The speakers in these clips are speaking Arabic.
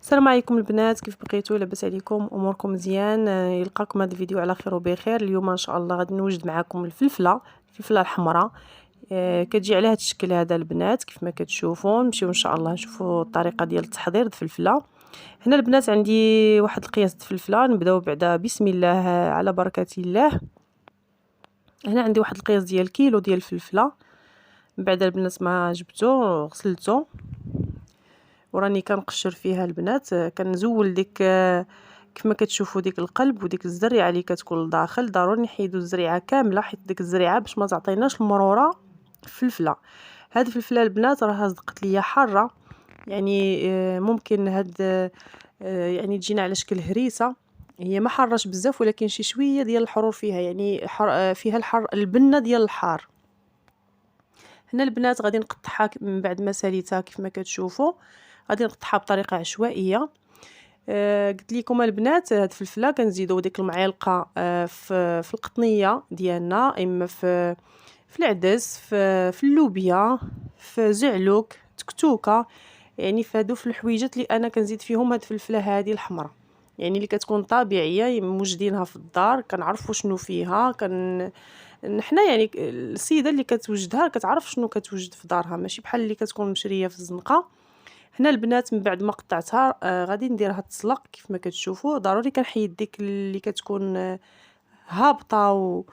السلام عليكم البنات، كيف بقيتوا؟ لاباس عليكم؟ اموركم مزيان؟ يلقاكم هذا الفيديو على خير وبخير. اليوم ان شاء الله غادي نوجد معكم الفلفله الحمراء. كتجي على هذا الشكل هذا البنات كيف ما كتشوفوا. نمشيو ان شاء الله نشوفوا الطريقه ديال تحضير الفلفله. هنا البنات عندي واحد القياس الفلفله. نبداو بعدا بسم الله على بركه الله. هنا عندي واحد القياس ديال كيلو ديال الفلفله. من بعد البنات ما جبتو غسلته وراني كنقشر فيها البنات. كنزول ديك كيف ما كتشوفوا ديك القلب وديك الزريعه اللي كتكون لداخل. ضروري نحيدو الزريعه كامله حيت ديك الزريعه باش ما تعطيناش المروره الفلفله. هاد الفلفله البنات راها صدقت ليا حاره، يعني ممكن هاد يعني تجينا على شكل هريسه. هي ما حراش بزاف ولكن شي شويه ديال الحرور فيها، يعني فيها البنه ديال الحار. هنا البنات غادي نقطعها من بعد ما ساليتها كيف ما كتشوفوا. غادي نقطعها بطريقه عشوائيه. قلت لكم البنات هاد الفلفله كنزيدوا ديك المعلقه في القطنيه ديالنا، اما في العدس، في اللوبيا، في زعلوك، تكتوكه، يعني فهادو في الحويجات اللي انا كنزيد فيهم هاد الفلفله هذه الحمراء، يعني اللي كتكون طبيعيه موجدينها في الدار، كنعرفوا شنو فيها. حنا يعني السيده اللي كتوجدها كتعرف شنو كتوجد في دارها، ماشي بحال اللي كتكون مشريه في الزنقه. هنا البنات من بعد ما قطعتها غادي نديرها تسلق كيف ما كتشوفوا. ضروري كنحيد ديك اللي كتكون هابطه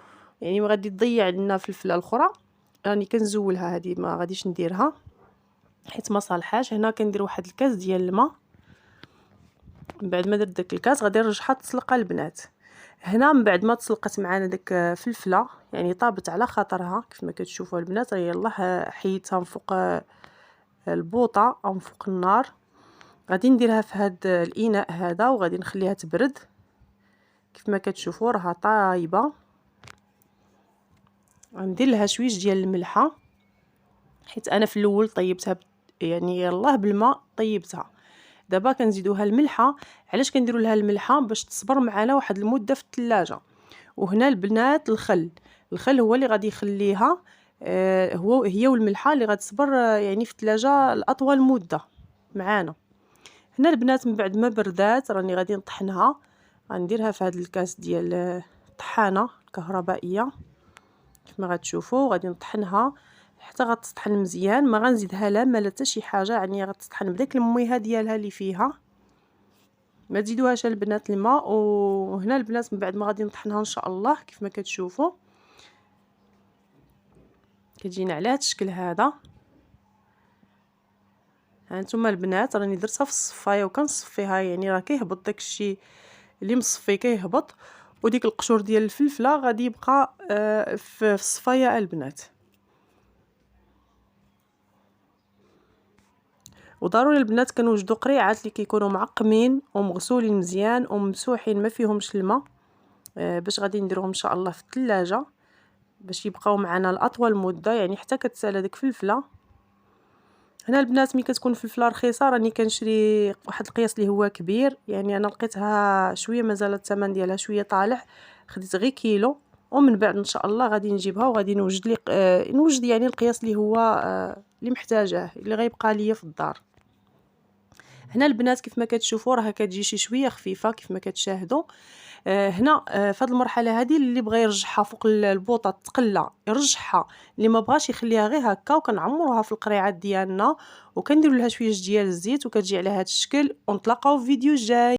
يعني ما غادي تضيع لنا الفلفله الاخرى. راني كنزولها هذه ما غاديش نديرها حيت ما صالحاش. هنا كندير واحد الكاس ديال الماء. من بعد ما درت داك الكاس غادي نرجعها تسلق البنات. هنا من بعد ما تسلقت معنا ديك الفلفله، يعني طابت على خاطرها كيف ما كتشوفوا البنات. يلاه حيدتها من فوق البوطه او من فوق النار. غادي نديرها في هاد الاناء هذا وغادي نخليها تبرد. كيف ما كتشوفوا راها طايبه. غندير لها شويش ديال الملحه حيت انا في الاول طيبتها يعني يلاه بالماء طيبتها. دابا كنزيدوها الملحه. علاش كنديروا لها الملحه؟ باش تصبر معنا واحد المده في الثلاجه. وهنا البنات الخل هو اللي غادي يخليها هي والملحه اللي غتصبر يعني في الثلاجه لاطول مده معانا. هنا البنات من بعد ما بردات راني غادي نطحنها. غنديرها في هذا الكاس ديال الطحانه الكهربائيه كيف ما غتشوفوا. غادي نطحنها حتى غتطحن مزيان، ما غنزيدها لا ما لا حتى شي حاجه، يعني غتطحن بداك الميها ديالها اللي فيها. ما تزيدوهاش البنات الماء. وهنا البنات من بعد ما غادي نطحنها ان شاء الله كيف ما كتشوفوا كتجينا على هذا الشكل هذا. هانتوما البنات راني درتها في الصفايه وكنصفيها، يعني راه كيهبط داكشي اللي مصفي كيهبط، وديك القشور ديال الفلفله غادي يبقى في الصفايه البنات. وضروري البنات كنوجدوا قريعات اللي كيكونوا معقمين ومغسولين مزيان وممسوحين ما فيهمش الماء، باش غادي نديروهم ان شاء الله في الثلاجه باش يبقاو معنا لاطول مده، يعني حتى كتسالى ديك الفلفله. هنا البنات ملي كتكون الفلفله رخيصه راني كنشري واحد القياس اللي هو كبير، يعني انا لقيتها شويه مازال الثمن ديالها شويه طالع، خديت غير كيلو. ومن بعد ان شاء الله غادي نجيبها وغادي نوجد يعني القياس اللي هو اللي محتاجاه اللي غيبقى ليا في الدار. هنا البنات كيف ما كتشوفوا راها كتجي شي شويه خفيفه كيف ما كتشاهدوا. هنا في هذه المرحله هذه اللي بغى يرجعها فوق البوطه تقلى يرجعها، اللي ما بغاش يخليها غير هكا. وكنعمروها في القريعات ديالنا وكنديروا لها شويه ديال الزيت وكتجي على هذا الشكل. ونتلاقاو في فيديو جاي.